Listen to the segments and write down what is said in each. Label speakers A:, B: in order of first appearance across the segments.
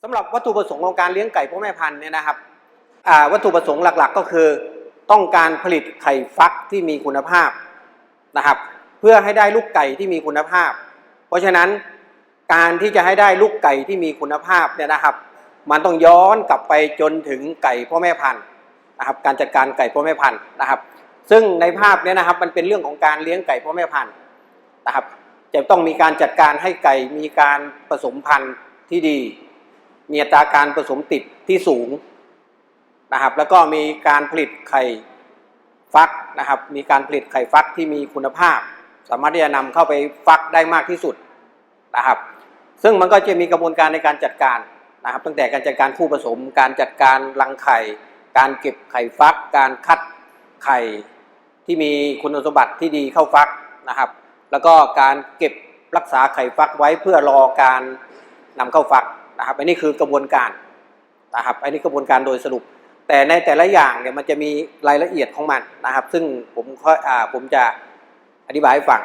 A: สำหรับวัตถุประสงค์ของการเลี้ยงไก่พ่อแม่พันธุ์เนี่ยนะครับวัตถุประสงค์หลักๆก็คือต้องการผลิตไข่ฟักที่มีคุณภาพนะครับเพื่อให้ได้ลูกไก่ที่มีคุณภาพเพราะฉะนั้นการที่จะให้ได้ลูกไก่ที่มีคุณภาพเนี่ยนะครับมันต้องย้อนกลับไปจนถึงไก่พ่อแม่พันธุ์นะครับการจัดการไก่พ่อแม่พันธุ์นะครับซึ่งในภาพนี้นะครับมันเป็นเรื่องของการเลี้ยงไก่พ่อแม่พันธุ์นะครับจะต้องมีการจัดการให้ไก่มีการผสมพันธุ์ที่ดีมีอัตราการผสมติดที่สูงนะครับแล้วก็มีการผลิตไข่ฟักนะครับมีการผลิตไข่ฟักที่มีคุณภาพสามารถที่จะนำเข้าไปฟักได้มากที่สุดนะครับซึ่งมันก็จะมีกระบวนการในการจัดการนะครับตั้งแต่การจัดการคู่ผสมการจัดการรังไข่การเก็บไข่ฟักการคัดไข่ที่มีคุณสมบัติที่ดีเข้าฟักนะครับแล้วก็การเก็บรักษาไข่ฟักไว้เพื่อรอการนำเข้าฟักนะครับอันนี้คือกระบวนการนะครับอันนี้กระบวนการโดยสรุปแต่ในแต่ละอย่างเนี่ยมันจะมีรายละเอียดของมันนะครับซึ่งผมจะอธิบายให้ฟัง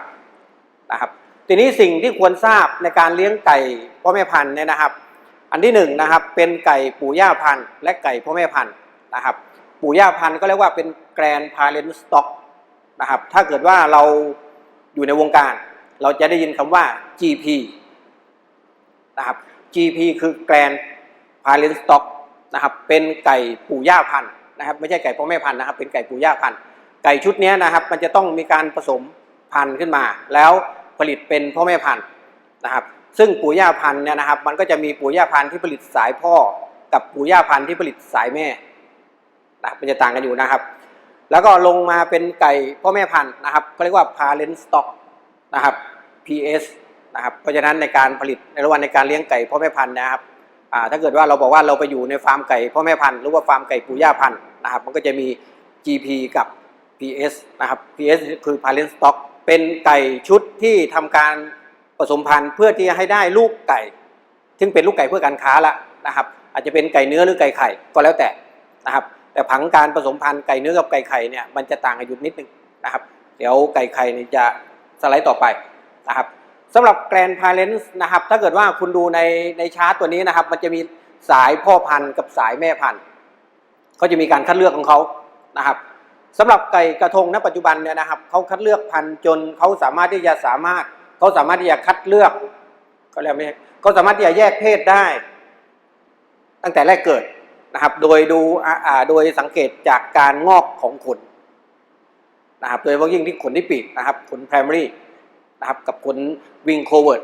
A: นะครับทีนี้สิ่งที่ควรทราบในการเลี้ยงไก่พ่อแม่พันธุ์เนี่ยนะครับอันที่หนึ่งนะครับเป็นไก่ปู่ย่าพันธุ์และไก่พ่อแม่พันธุ์นะครับปู่ย่าพันธุ์ก็เรียกว่าเป็น Grand Parent Stock นะครับถ้าเกิดว่าเราอยู่ในวงการเราจะได้ยินคำว่า GP นะครับ GP คือ Grand Parent Stock นะครับเป็นไก่ปู่ย่าพันธุ์นะครับไม่ใช่ไก่พ่อแม่พันธุ์นะครับเป็นไก่ปู่ย่าพันธุ์ไก่ชุดนี้นะครับมันจะต้องมีการผสมพันธุ์ขึ้นมาแล้วผลิตเป็นพ่อแม่พันธุ์นะครับซึ่งปู่ย่าพันธุ์เนี่ยนะครับมันก็จะมีปู่ย่าพันธุ์ที่ผลิตสายพ่อกับปู่ย่าพันธุ์ที่ผลิตสายแม่นะมันจะต่างกันอยู่นะครับแล้วก็ลงมาเป็นไก่พ่อแม่พันธุ์นะครับเขาเรียกว่า Parent Stock นะครับ PS นะครับเพราะฉะนั้นในการผลิตในระหว่างในการเลี้ยงไก่พ่อแม่พันธุ์นะครับถ้าเกิดว่าเราบอกว่าเราไปอยู่ในฟาร์มไก่พ่อแม่พันธุ์หรือว่าฟาร์มไก่ปู่ย่าพันธุ์นะครับมันก็จะมี GP กับ PS นะครับ PS คือ Parent Stock เป็นไก่ชุดที่ทำการผสมพันธุ์เพื่อที่จะให้ได้ลูกไก่ซึ่งเป็นลูกไก่เพื่อการค้าละนะครับอาจจะเป็นไก่เนื้อหรือไก่ไข่ก็แล้วแต่นะครับแต่ผังการผสมพันธุ์ไก่เนื้อกับไก่ไข่เนี่ยมันจะต่างกันอยู่นิดนึงนะครับเดี๋ยวไก่ไข่นี่จะสไลด์ต่อไปนะครับสำหรับ Grand Parent นะครับถ้าเกิดว่าคุณดูในชาร์ตตัวนี้นะครับมันจะมีสายพ่อพันธุ์กับสายแม่พันธุ์เขาจะมีการคัดเลือกของเขานะครับสำหรับไก่กระทงณปัจจุบันเนี่ยนะครับเขาคัดเลือกพันธุ์จนเขาสามารถที่จะคัดเลือกเขาสามารถที่จะแยกเพศได้ตั้งแต่แรกเกิดนะครับโดยสังเกตจากการงอกของขนนะครับโดยเฉพาะยิ่งที่ขนที่ปีกนะครับขน primary นะครับกับขน wing covert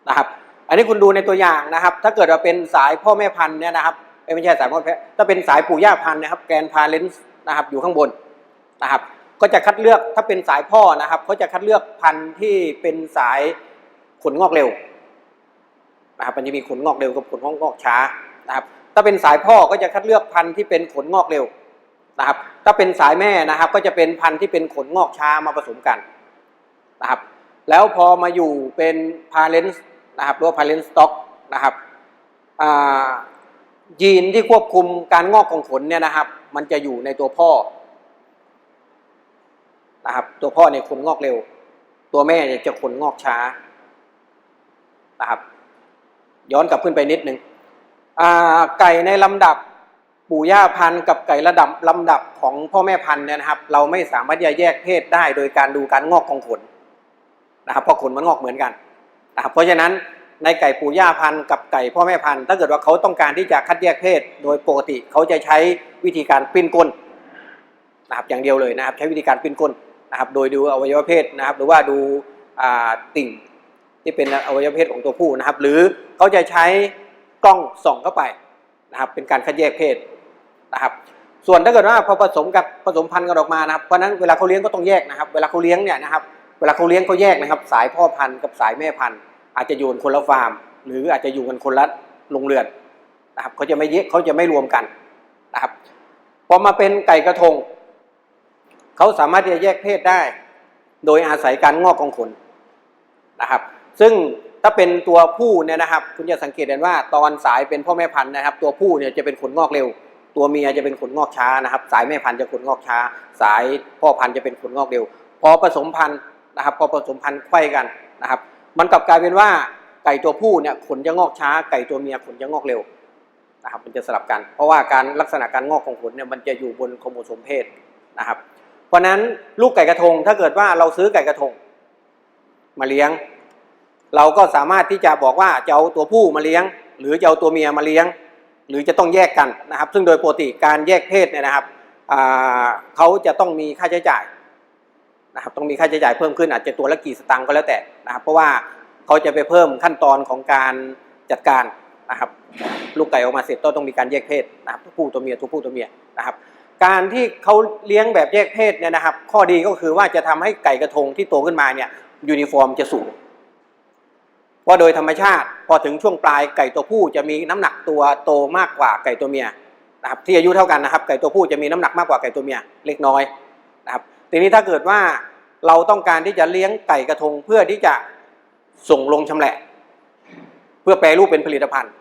A: นะครับอันนี้คุณดูในตัวอย่างนะครับถ้าเกิดว่าเป็นสายพ่อแม่พันธุ์เนี่ยนะครับไม่ใช่สายพ่อแม่ถ้าเป็นสายปู่ย่าพันธุ์นะครับ Grand Parent นะครับอยู่ข้างบนนะครับก็จะคัดเลือกถ้าเป็นสายพ่อนะครับเขาจะคัดเลือกพันธุ์ที่เป็นสายขนงอกเร็วนะครับมันจะมีขนงอกเร็วกับขนงอกช้านะครับถ้าเป็นสายพ่อก็จะคัดเลือกพันธุ์ที่เป็นขนงอกเร็วนะครับถ้าเป็นสายแม่นะครับก็จะเป็นพันธุ์ที่เป็นขนงอกช้ามาผสมกันนะครับแล้วพอมาอยู่เป็น Parent นะครับหรือว่า Parent Stock นะครับยีนที่ควบคุมการงอกของขนเนี่ยนะครับมันจะอยู่ในตัวพ่อนะครับตัวพ่อเนี่ยขนงอกเร็วตัวแม่เนี่ยจะขนงอกช้านะครับย้อนกลับขึ้นไปนิดนึงไก่ในลำดับปู่ย่าพันธุ์กับไก่ลำดับของพ่อแม่พันธุ์เนี่ยนะครับเราไม่สามารถจะแยกเพศได้โดยการดูการงอกของขนนะครับเพราะขนมันงอกเหมือนกันนะครับเพราะฉะนั้นในไก่ปู่ย่าพันธุ์กับไก่พ่อแม่พันธุ์ถ้าเกิดว่าเขาต้องการที่จะคัดแยกเพศโดยปกติเขาจะใช้วิธีการปิ้นก้นนะครับอย่างเดียวเลยนะครับใช้วิธีการปิ้นก้นนะครับโดยดูอวัยวะเพศนะครับหรือว่าดูติ่งที่เป็นอวัยวะเพศของตัวผู้นะครับหรือเขาจะใช้กล้องส่องเข้าไปนะครับเป็นการคัดแยกเพศนะครับส่วนถ้าเกิดว่าพอผสมพันธุ์กันออกมานะครับเพราะนั้นเวลาเขาเลี้ยงก็ต้องแยกนะครับเวลาเขาเลี้ยงเนี่ยนะครับเวลาเขาเลี้ยงเขาแยกนะครับสายพ่อพันธุ์กับสายแม่พันธุ์อาจจะอยู่คนละฟาร์มหรืออาจจะอยู่กันคนละโรงเรือนนะครับเขาจะไม่รวมกันนะครับพอมาเป็นไก่กระทงเขาสามารถที่จะแยกเพศได้โดยอาศัยการงอกของขนนะครับซึ่งถ้าเป็นตัวผู้เนี่ยนะครับคุณจะสังเกตเห็นว่าตอนสายเป็นพ่อแม่พันธุ์นะครับตัวผู้เนี่ยจะเป็นขนงอกเร็วตัวเมียจะเป็นขนงอกช้านะครับสายแม่พันธุ์จะขนงอกช้าสายพ่อพันธุ์จะเป็นขนงอกเร็วพอผสมพันธุ์นะครับพอผสมพันธุ์ไขว้กันนะครับมันกลับกลายเป็นว่าไ ไก่ตัวผู้เนี่ยขนจะงอกช้าไก่ตัวเมียขนจะงอกเร็วนะครับมันจะสลับกันเพราะว่าการลักษณะการงอกของขนเนี่ยมันจะอยู่บนโครโมโซมเพศนะครับเพราะนั้นลูกไก่กระทงถ้าเกิดว่าเราซื้อไก่กระทงมาเลี้ยงเราก็สามารถที่จะบอกว่าจะเอาตัวผู้มาเลี้ยงหรือจะเอาตัวเมียมาเลี้ยงหรือจะต้องแยกกันนะครับซึ่งโดยปกติการแยกเพศเนี่ยนะครับเขาจะต้องมีค่าใช้จ่ายนะครับต้องมีค่าใช้จ่ายเพิ่มขึ้นอาจจะตัวละกี่สตางค์ก็แล้วแต่นะครับเพราะว่าเขาจะไปเพิ่มขั้นตอนของการจัดการนะครับลูกไก่ออกมาเสร็จต้องมีการแยกเพศนะครับตัวผู้ตัวเมียตัวผู้ตัวเมียนะครับการที่เขาเลี้ยงแบบแยกเพศเนี่ยนะครับข้อดีก็คือว่าจะทำให้ไก่กระทงที่โตขึ้นมาเนี่ยยูนิฟอร์มจะสูงเพราะโดยธรรมชาติพอถึงช่วงปลายไก่ตัวผู้จะมีน้ำหนักตัวโตมากกว่าไก่ตัวเมียนะครับที่อายุเท่ากันนะครับไก่ตัวผู้จะมีน้ำหนักมากกว่าไก่ตัวเมียเล็กน้อยนะครับทีนี้ถ้าเกิดว่าเราต้องการที่จะเลี้ยงไก่กระทงเพื่อที่จะส่งลงชำแหละเพื่อแปรรูปเป็นผลิตภัณฑ์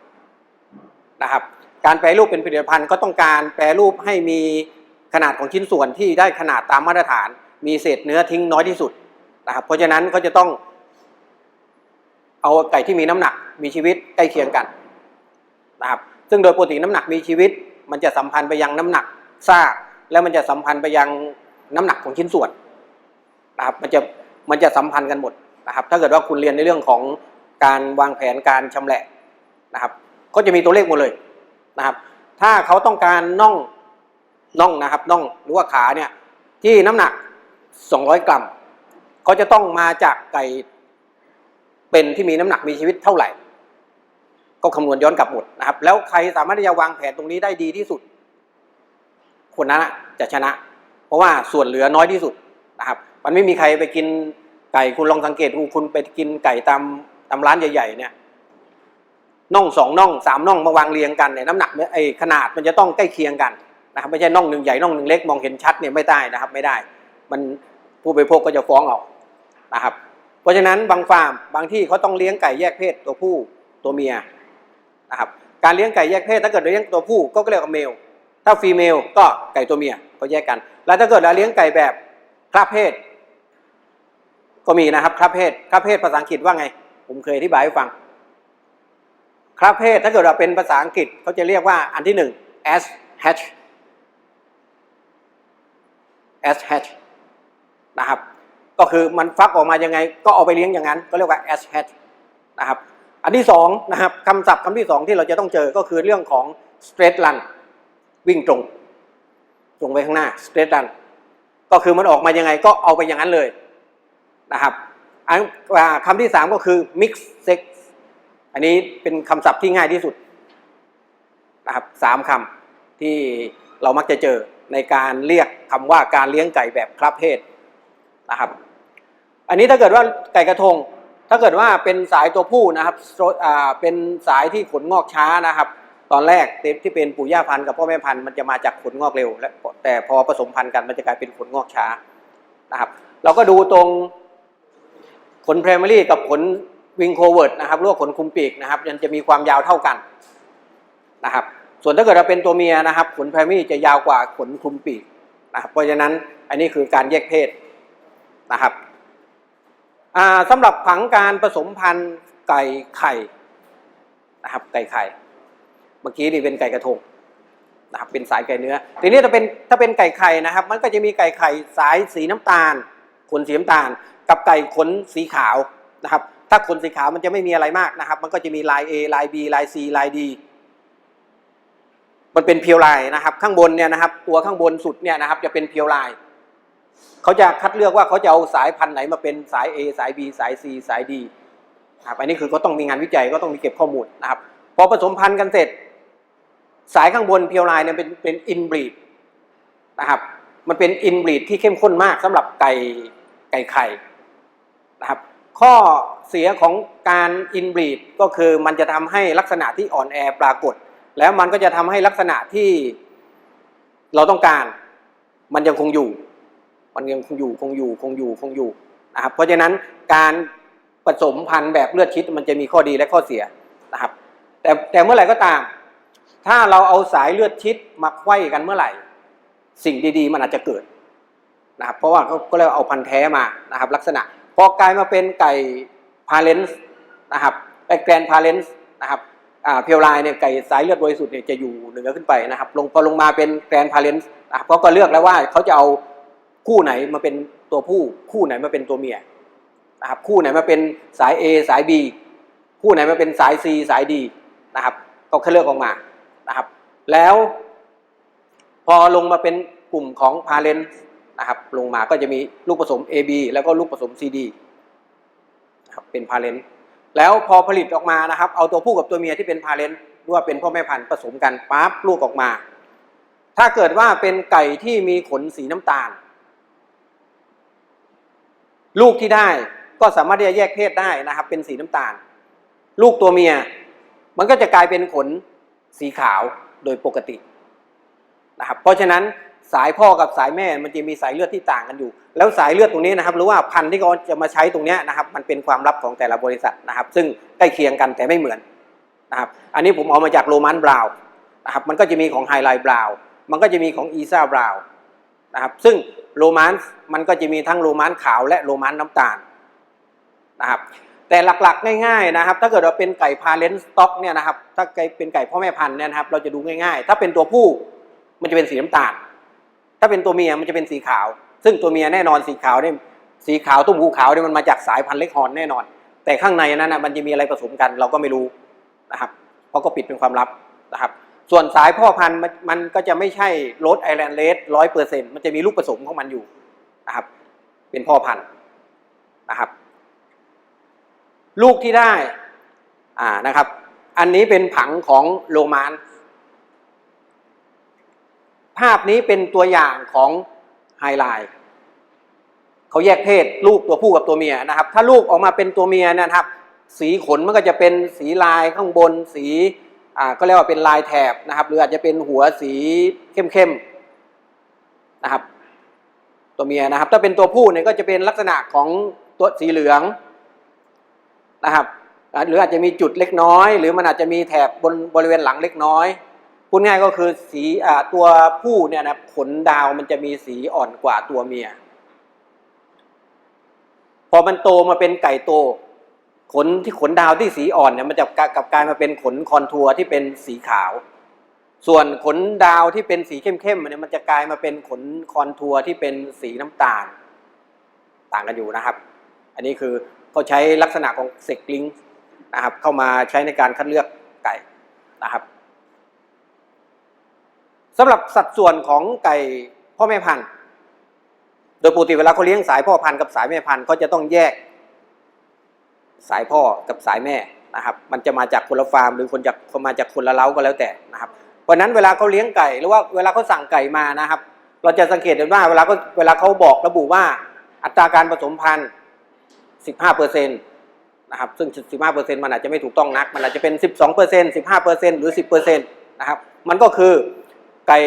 A: นะครับการแปรรูปเป็นผลิตภัณฑ์ก็ต้องการแปรรูปให้มีขนาดของชิ้นส่วนที่ได้ขนาดตามมาตรฐานมีเศษเนื้อทิ้งน้อยที่สุดนะครับเพราะฉะนั้นเขาจะต้องเอาไก่ที่มีน้ำหนักมีชีวิตใกล้เคียงกันนะครับซึ่งโดยปกติน้ำหนักมีชีวิตมันจะสัมพันธ์ไปยังน้ำหนักซากแล้วมันจะสัมพันธ์ไปยังน้ำหนักของชิ้นส่วนนะครับมันจะสัมพันธ์กันหมดนะครับถ้าเกิดว่าคุณเรียนในเรื่องของการวางแผนการชำแหละนะครับก็จะมีตัวเลขหมดเลยนะครับถ้าเขาต้องการน่องนะครับน่องหรือว่าขาเนี่ยที่น้ำหนัก200 กรัมเขาจะต้องมาจากไก่เป็นที่มีน้ำหนักมีชีวิตเท่าไหร่ก็คำนวณย้อนกลับหมดนะครับแล้วใครสามารถที่จะวางแผนตรงนี้ได้ดีที่สุดคนนั้นจะชนะเพราะว่าส่วนเหลือน้อยที่สุดนะครับมันไม่มีใครไปกินไก่คุณลองสังเกตดูคุณไปกินไก่ตามร้านใหญ่ๆเนี่ยน่อง2น่อง3น่องมาวางเรียงกันเนี่ยน้ำหนักขนาดมันจะต้องใกล้เคียงกันนะครับไม่ใช่น่องหนึ่งใหญ่น่องหนึ่งเล็กมองเห็นชัดเนี่ยไม่ได้นะครับไม่ได้มันผู้บริโภคก็จะฟ้องเอานะครับเพราะฉะนั้นบางฟาร์มบางที่เขาต้องเลี้ยงไก่แยกเพศตัวผู้ตัวเมียนะครับการเลี้ยงไก่แยกเพศถ้าเกิดเลี้ยงตัวผู้ก็เรียกว่าเมลถ้าฟีเมลก็ไก่ตัวเมียก็แยกกันแล้วถ้าเกิดเราเลี้ยงไก่แบบคลาสเพศก็มีนะครับคลาสเพศภาษาอังกฤษว่าไงผมเคยอธิบายให้ฟังคลาสเพศถ้าเกิดเราเป็นภาษาอังกฤษเขาจะเรียกว่าอันที่1 S hatch นะครับก็คือมันฟักออกมายังไงก็เอาไปเลี้ยงอย่างนั้นก็เรียกว่า S hatch นะครับอันที่2นะครับคำศัพท์คำที่2ที่เราจะต้องเจอก็คือเรื่องของ straight run วิ่งตรงไปข้างหน้า straight run ก็คือมันออกมายังไงก็เอาไปอย่างนั้นเลยนะครับคำที่3ก็คือ mix sex อันนี้เป็นคำศัพท์ที่ง่ายที่สุดนะครับ3คำที่เรามักจะเจอในการเรียกคำว่าการเลี้ยงไก่แบบคลาสเพศนะครับอันนี้ถ้าเกิดว่าไก่กระทงถ้าเกิดว่าเป็นสายตัวผู้นะครับเป็นสายที่ขนงอกช้านะครับตอนแรกที่เป็นปู่ย่าพันธุ์กับพ่อแม่พันธุ์มันจะมาจากขนงอกเร็วแต่พอผสมพันธุ์กันมันจะกลายเป็นขนงอกช้านะครับเราก็ดูตรงขนไพรมารีกับขนวิงโคเวิร์ดนะครับหรือว่าขนคุมปีกนะครับมันจะมีความยาวเท่ากันนะครับส่วนถ้าเกิดเราเป็นตัวเมียนะครับขนไพรมารีจะยาวกว่าขนคุมปีกนะครับเพราะฉะนั้นอันนี้คือการแยกเพศนะครับสำหรับผังการผสมพันธุ์ไก่ไข่นะครับไก่ไข่เมื่อกี้นี่เป็นไก่กระทงนะครับเป็นสายไก่เนื้อทีนี้ถ้าเป็นไก่ไข่นะครับมันก็จะมีไก่ไข่สายสีน้ำตาลขนสีน้ำตาลกับไก่ขนสีขาวนะครับถ้าขนสีขาวมันจะไม่มีอะไรมากนะครับมันก็จะมีลาย A ลาย B ลาย C ลาย D มันเป็นเพียวลายนะครับข้างบนเนี่ยนะครับตัวข้างบนสุดเนี่ยนะครับจะเป็นเพียวลายเขาจะคัดเลือกว่าเขาจะเอาสายพันธุ์ไหนมาเป็นสาย A สาย B สาย C สาย D ครับอันนี้คือเขาต้องมีงานวิจัยก็ต้องมีเก็บข้อมูลนะครับพอผสมพันธุ์กันเสร็จสายข้างบนเพียวลายเนี่ยเป็นอินบรีดนะครับมันเป็นอินบรีดที่เข้มข้นมากสำหรับไก่ไข่นะครับข้อเสียของการอินบรีดก็คือมันจะทำให้ลักษณะที่อ่อนแอปรากฏแล้วมันก็จะทำให้ลักษณะที่เราต้องการมันยังคงอยู่นะครับเพราะฉะนั้นการผสมพันธุ์แบบเลือดชิดมันจะมีข้อดีและข้อเสียนะครับแต่เมื่อไหร่ก็ตามถ้าเราเอาสายเลือดชิดมาไขว้กันเมื่อไหร่สิ่งดีๆมันอาจจะเกิดนะครับเพราะว่าเขาก็เลยเอาพันธุ์แท้มานะครับลักษณะพอกลายมาเป็นไก่พาเลนส์นะครับ แกรนพาเลนส์นะครับเพียวไลน์เนี่ยไก่สายเลือดบริสุทธิ์เนี่ยจะอยู่เหนือขึ้นไปนะครับพอลงมาเป็นแกรนพาเลนส์นะครับเขาก็เลือกแล้วว่าเขาจะเอาคู่ไหนมาเป็นตัวผู้คู่ไหนมาเป็นตัวเมียนะครับคู่ไหนมาเป็นสาย A สาย B คู่ไหนมาเป็นสาย C สาย D นะครับก็เลือกออกมานะครับแล้วพอลงมาเป็นกลุ่มของพาเลนส์นะครับลงมาก็จะมีลูกผสม AB แล้วก็ลูกผสม CD นะครับเป็นพาเลนส์แล้วพอผลิตออกมานะครับเอาตัวผู้กับตัวเมียที่เป็นพาเลนส์หรือว่าเป็นพ่อแม่พันธุ์ผสมกันปั๊บลูกออกมาถ้าเกิดว่าเป็นไก่ที่มีขนสีน้ำตาลลูกที่ได้ก็สามารถที่จะแยกเพศได้นะครับเป็นสีน้ำตาลลูกตัวเมียมันก็จะกลายเป็นขนสีขาวโดยปกตินะครับเพราะฉะนั้นสายพ่อกับสายแม่มันจะมีสายเลือดที่ต่างกันอยู่แล้วสายเลือดตรงนี้นะครับหรือว่าพันธุ์ที่เขาจะมาใช้ตรงนี้นะครับมันเป็นความลับของแต่ละบริษัทนะครับซึ่งใกล้เคียงกันแต่ไม่เหมือนนะครับอันนี้ผมเอามาจากโรมันบราวน์นะครับมันก็จะมีของไฮไลท์บราวน์มันก็จะมีของอีซ่าบราวน์นะครับซึ่งโรมันมันก็จะมีทั้งโรมันขาวและโรมันน้ำตาลนะครับแต่หลักๆง่ายๆนะครับถ้าเกิดว่าเป็นไก่พาเลนส์สต็อกเนี่ยนะครับถ้าเป็นไก่พ่อแม่พันธุ์เนี่ยนะครับเราจะดูง่ายๆถ้าเป็นตัวผู้มันจะเป็นสีน้ำตาลถ้าเป็นตัวเมียมันจะเป็นสีขาวซึ่งตัวเมียแน่นอนสีขาวเนี่ยสีขาวตุ้มหูขาวเนี่ยมันมาจากสายพันธุ์เล็กฮอร์นแน่นอนแต่ข้างในนั้นนะมันจะมีอะไรผสมกันเราก็ไม่รู้นะครับเพราะก็ปิดเป็นความลับนะครับส่วนสายพ่อพันธุ์มันก็จะไม่ใช่โรดไอแลนด์เรด100%มันจะมีลูกผสมของมันอยู่นะครับเป็นพ่อพันธุ์นะครับลูกที่ได้นะครับอันนี้เป็นผังของโรมันภาพนี้เป็นตัวอย่างของไฮไลท์เขาแยกเพศลูกตัวผู้กับตัวเมียนะครับถ้าลูกออกมาเป็นตัวเมียนะครับสีขนมันก็จะเป็นสีลายข้างบนสีก็เรียกว่าเป็นลายแถบนะครับหรืออาจจะเป็นหัวสีเข้มๆนะครับตัวเมียนะครับถ้าเป็นตัวผู้เนี่ยก็จะเป็นลักษณะของตัวสีเหลืองนะครับหรืออาจจะมีจุดเล็กน้อยหรือมันอาจจะมีแถบบริเวณหลังเล็กน้อยพูดง่ายก็คือสีตัวผู้เนี่ยนะขนดาวมันจะมีสีอ่อนกว่าตัวเมียพอมันโตมาเป็นไก่โตขนดาวที่สีอ่อนเนี่ยมันจะกลับกลายมาเป็นขนคอนทัวร์ที่เป็นสีขาวส่วนขนดาวที่เป็นสีเข้มๆเนี่ยมันจะกลายมาเป็นขนคอนทัวร์ที่เป็นสีน้ำตาลต่างกันอยู่นะครับอันนี้คือเขาใช้ลักษณะของเซกลิงนะครับเข้ามาใช้ในการคัดเลือกไก่นะครับสำหรับสัดส่วนของไก่พ่อแม่พันธุ์โดยปกติเวลาเขาเลี้ยงสายพ่อพันธุ์กับสายแม่พันธุ์เขาจะต้องแยกสายพ่อกับสายแม่นะครับมันจะมาจากคนละฟาร์มหรือมาจากคนละเล้าก็แล้วแต่นะครับเพราะนั้นเวลาเขาเลี้ยงไก่หรือว่าเวลาเขาสั่งไก่มานะครับเราจะสังเกตเห็นว่าเวลาเขาบอกระบุว่าอัตราการผสมพันธุ์ 15% นะครับซึ่ง 15% มันอาจจะไม่ถูกต้องนักมันอาจจะเป็น 12% 15% หรือ 10% นะครับมันก็คือไก่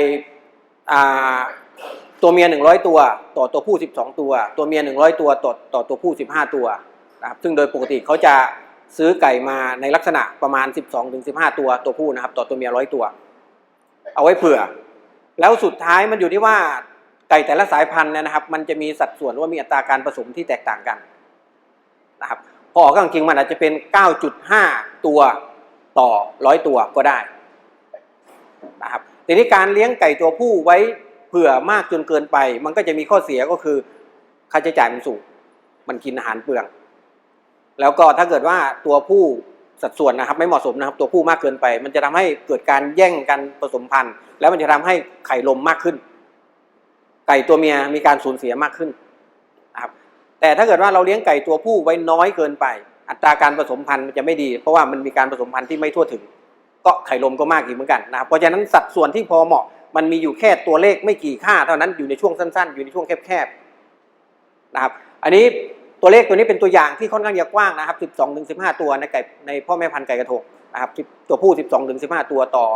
A: ตัวเมีย100ตัวต่อตัวผู้12ตัวตัวเมีย100ตัวต่อตัวผู้15ตัวนะครับซึ่งโดยปกติเขาจะซื้อไก่มาในลักษณะประมาณ 12-15 ตัวผู้นะครับต่อตัวเมีย100ตัวเอาไว้เผื่อแล้วสุดท้ายมันอยู่ที่ว่าไก่แต่ละสายพันธุ์นะครับมันจะมีสัดส่วนว่ามีอัตราการผสมที่แตกต่างกันนะครับพอออกจริงๆมันอาจจะเป็น 9.5 ตัวต่อ100ตัวก็ได้นะครับทีนี้การเลี้ยงไก่ตัวผู้ไว้เผื่อมากจนเกินไปมันก็จะมีข้อเสียก็คือค่าใช้จ่ายมันสูงมันกินอาหารเปลืองแล้วก็ถ้าเกิดว่าตัวผู้สัดส่วนนะครับไม่เหมาะสมนะครับตัวผู้มากเกินไปมันจะทำให้เกิดการแย่งกันผสมพันธุ์แล้วมันจะทำให้ไข่ลมมากขึ้นไก่ตัวเมียมีการสูญเสียมากขึ้นนะครับแต่ถ้าเกิดว่าเราเลี้ยงไก่ตัวผู้ไว้น้อยเกินไปอัตราการผสมพันธุ์มันจะไม่ดีเพราะว่ามันมีการผสมพันธุ์ที่ไม่ทั่วถึงก็ไข่ลมก็มากอีกเหมือนกันนะครับเพราะฉะนั้นสัดส่วนที่พอเหมาะมันมีอยู่แค่ตัวเลขไม่กี่ค่าเท่านั้นอยู่ในช่วงสั้นๆอยู่ในช่วงแคบๆนะครับอันนี้ตัวเลขตัวนี้เป็นตัวอย่างที่ค่อนข้างจะกว้างนะครับ 12-15 ตัวในพ่อแม่พันธุ์ไก่กระทงนะครับตัวผู้ 12-15 ตัวต่อ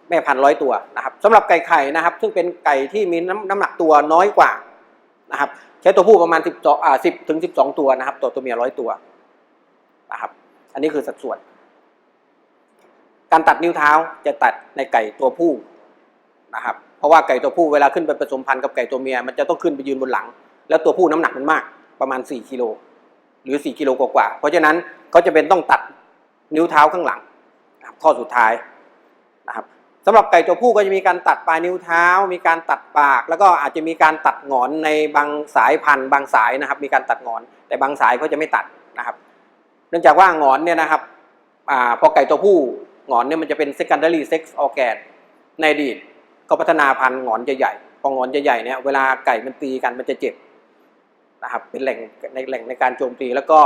A: แม่พันธุ์100ตัวนะครับสำหรับไก่ไข่นะครับซึ่งเป็นไก่ที่มีน้ำหนักตัวน้อยกว่านะครับใช้ตัวผู้ประมาณ10-12 ตัวนะครับต่อตัวเมีย100ตัวนะครับอันนี้คือสัดส่วนการตัดนิ้วเท้าจะตัดในไก่ตัวผู้นะครับเพราะว่าไก่ตัวผู้เวลาขึ้นไปผสมพันธุ์กับไก่ตัวเมียมันจะต้องขึ้นไปยืนบนหลังแล้วตัวผู้น้ำหนักมันมากประมาณ4 กิโลหรือ4 กิโลกว่าเพราะฉะนั้นเขาจะเป็นต้องตัด นิ้วเท้าข้างหลังนะครับข้อสุดท้ายนะครับสำหรับไก่ตัวผู้ก็จะมีการตัดปลายนิ้วเท้ามีการตัดปากแล้วก็อาจจะมีการตัดหงอนในบางสายพันธุ์บางสายนะครับมีการตัดหงอนแต่บางสายก็จะไม่ตัดนะครับเนื่องจากว่าหงอนเนี่ยนะครับพอไก่ตัวผู้หงอนเนี่ยมันจะเป็น secondary sex organ ในอดีตก็พัฒนาพันธุ์หงอนใหญ่ๆพอหงอนใหญ่ๆเนี่ยเวลาไก่มันตีกันมันจะเจ็บนะครับเป็นแหล่งในการโจมตีแล้วก็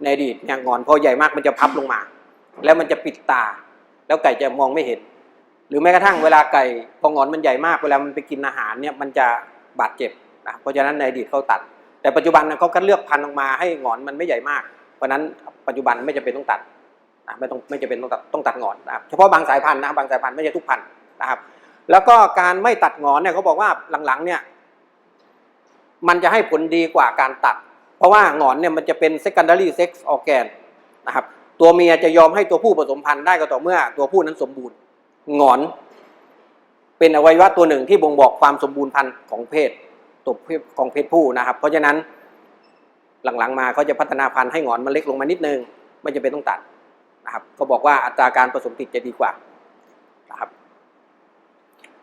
A: ในอดีตเนี่ยหงอนพอใหญ่มากมันจะพับลงมาแล้วมันจะปิดตาแล้วไก่จะมองไม่เห็นหรือแม้กระทั่งเวลาไก่พอหงอนมันใหญ่มากเวลามันไปกินอาหารเนี่ยมันจะบาดเจ็บนะเพราะฉะนั้นในอดีตเขาตัดแต่ปัจจุบันเขาก็เลือกพันธุ์ออกมาให้หงอนมันไม่ใหญ่มากเพราะนั้นปัจจุบันไม่จำเป็นต้องตัดไม่จำเป็นต้องตัดหงอนนะครับเฉพาะบางสายพันธุ์นะบางสายพันธุ์ไม่ใช่ทุกพันธุ์นะครับแล้วก็การไม่ตัดหงอนเนี่ยเขาบอกว่าหลังๆเนี่ยมันจะให้ผลดีกว่าการตัดเพราะว่าหงอนเนี่ยมันจะเป็น secondary sex organ นะครับตัวเมียจะยอมให้ตัวผู้ผสมพันธุ์ได้ก็ต่อเมื่อตัวผู้นั้นสมบูรณ์หงอนเป็นอวัยวะตัวหนึ่งที่บ่งบอกความสมบูรณ์พันธุ์ของเพศของเพศผู้นะครับเพราะฉะนั้นหลังๆมาเขาจะพัฒนาพันธุ์ให้หงอนมันเล็กลงมานิดนึงไม่จำเป็นต้องตัดนะครับก็บอกว่าอัตราการผสมติดจะดีกว่านะครับ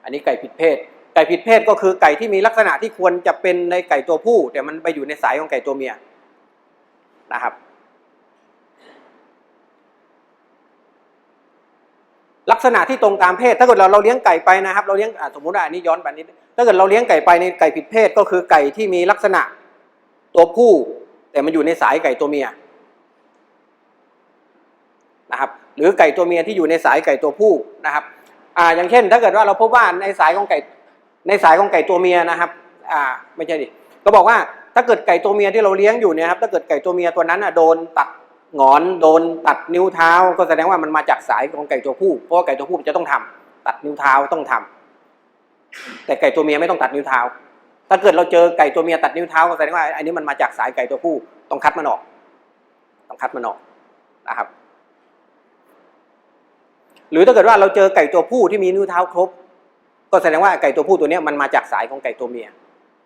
A: อันนี้ไก่ผิดเพศไก่ผิดเพศก็คือไก่ที่มีลักษณะที่ควรจะเป็นในไก่ตัวผู้แต่มันไปอยู่ในสายของไก่ตัวเมียนะครับลักษณะที่ตรงตามเพศถ้าเกิดเราเลี้ยงไก่ไปนะครับเราเลี้ยงสมมุติว่าอันนี้ย้อนไปนิดถ้าเกิดเราเลี้ยงไก่ไปในไก่ผิดเพศก็คือไก่ที่มีลักษณะตัวผู้แต่มันอยู่ในสายไก่ตัวเมียนะครับหรือไก่ตัวเมียที่อยู่ในสายไก่ตัวผู้นะครับอย่างเช่นถ้าเกิดว่าเราพบว่าในสายของไก่ตัวเมียนะครับไม่ใช่ดิก็บอกว่าถ้าเกิดไก่ตัวเมียที่เราเลี้ยงอยู่เนี่ยครับถ้าเกิดไก่ตัวเมียตัวนั้นโดนตัดหงอนโดนตัดนิ้วเท้าก็แสดงว่ามันมาจากสายของไก่ตัวผู้เพราะว่าไก่ตัวผู้จะต้องทำตัดนิ้วเท้าต้องทำแต่ไก่ตัวเมียไม่ต้องตัดนิ้วเท้าถ้าเกิดเราเจอไก่ตัวเมียตัดนิ้วเท้าก็แสดงว่าอันนี้มันมาจากสายไก่ตัวผู้ต้องคัดมันออกนะครับหรือถ้าเกิดว่าเราเจอไก่ตัวผู้ที่มีนิ้วเท้าครบก็แสดงว่าไก่ตัวผู้ตัวนี้มันมาจากสายของไก่ตัวเมีย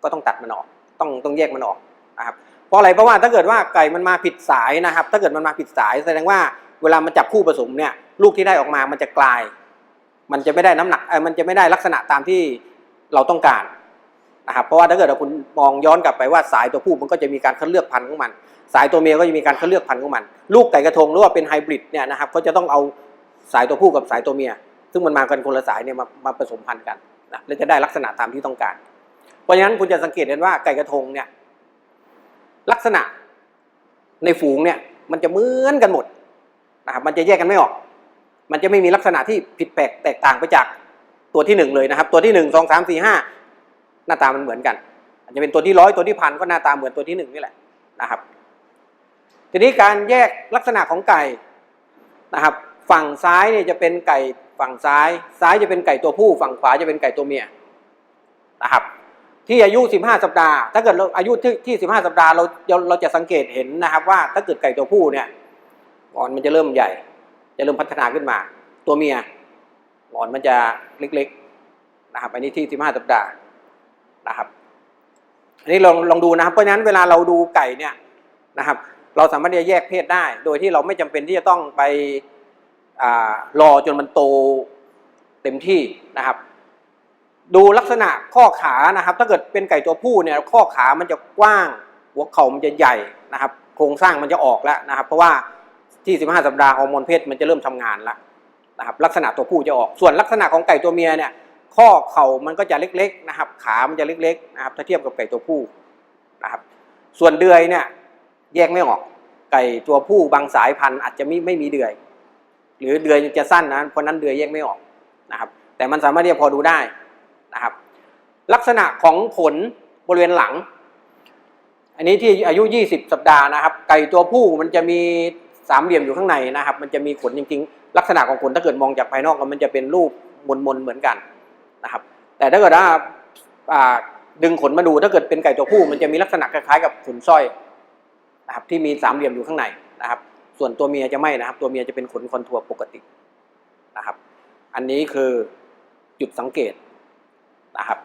A: ก็ต้องตัดมันออกต้องแยกมันออกนะครับเพราะอะไรเพราะว่าถ้าเกิดว่าไก่มันมาผิดสายนะครับถ้าเกิดมันมาผิดสายแสดงว่าเวลามันจับคู่ผสมเนี่ยลูกที่ได้ออกมามันจะกลายมันจะไม่ได้น้ำหนักมันจะไม่ได้ลักษณะตามที่เราต้องการนะครับเพราะว่าถ้าเกิดคุณมองย้อนกลับไปว่าสายตัวผู้มันก็จะมีการคัดเลือกพันธุ์ของมันสายตัวเมียก็จะมีการคัดเลือกพันธุ์ของมันลูกไก่กระทงหรือว่าเป็นไฮบริดเนี่ยนะครับเขาจะต้องเอาสายตัวผู้กับสายตัวเมียซึ่งมันมากันคนละสายเนี่ยมาผสมพันธุ์กันนะแล้วจะได้ลักษณะตามที่ต้องการเพราะฉะนั้นคุณจะสังเกตเห็นว่าไก่กระทงเนี่ยลักษณะในฝูงเนี่ยมันจะเหมือนกันหมดนะครับมันจะแยกกันไม่ออกมันจะไม่มีลักษณะที่ผิดแปลกแตกต่างไปจากตัวที่1เลยนะครับตัวที่1 2 3 4 5หน้าตามันเหมือนกันอาจจะเป็นตัวที่100ตัวที่1,000ก็หน้าตาเหมือนตัวที่1นี่แหละนะครับทีนี้การแยกลักษณะของไก่นะครับฝั่งซ้ายเนี่ยจะเป็นไก่ฝั่งซ้ายจะเป็นไก่ตัวผู้ฝั่งขวาจะเป็นไก่ตัวเมียนะครับที่อายุ15สัปดาห์ถ้าเกิดเราอายุที่15สัปดาห์เราจะสังเกตเห็นนะครับว่าถ้าเกิดไก่ตัวผู้เนี่ยหงอนมันจะเริ่มใหญ่จะเริ่มพัฒนาขึ้นมาตัวเมียหงอนมันจะเล็กๆนะครับอันนี้ที่15สัปดาห์นะครับอันนี้ลองดูนะครับเพราะฉะนั้นเวลาเราดูไก่เนี่ยนะครับเราสามารถที่จะแยกเพศได้โดยที่เราไม่จำเป็นที่จะต้องไปรอจนมันโตเต็มที่นะครับดูลักษณะข้อขานะครับถ้าเกิดเป็นไก่ตัวผู้เนี่ยข้อขามันจะกว้างหัวเข่ามันจะใหญ่นะครับโครงสร้างมันจะออกแล้วนะครับเพราะว่าที่15สัปดาห์ฮอร์โมนเพศมันจะเริ่มทำงานแล้วนะครับลักษณะตัวผู้จะออกส่วนลักษณะของไก่ตัวเมียเนี่ยข้อเข่ามันก็จะเล็กๆนะครับขามันจะเล็กๆนะครับถ้าเทียบกับไก่ตัวผู้นะครับส่วนเดือยเนี่ยแยกไม่ออกไก่ตัวผู้บางสายพันธุ์อาจจะไม่มีเดือยหรือเดือยจะสั้นนะเพราะนั้นเดือยแยกไม่ออกนะครับแต่มันสามารถที่จะพอดูได้นะครับลักษณะของขนบริเวณหลังอันนี้ที่อายุ20สัปดาห์นะครับไก่ตัวผู้มันจะมีสามเหลี่ยมอยู่ข้างในนะครับมันจะมีขนจริงๆลักษณะของขนถ้าเกิดมองจากภายนอกมันจะเป็นรูปมนเหมือนกันนะครับแต่ถ้าเกิดว่าดึงขนมาดูถ้าเกิดเป็นไก่ตัวผู้มันจะมีลักษณะคล้ายๆกับขนสร้อยนะครับที่มีสามเหลี่ยมอยู่ข้างในนะครับส่วนตัวเมียจะไม่นะครับตัวเมียจะเป็นขนคอนทัวร์ปกตินะครับอันนี้คือจุดสังเกตนะครับ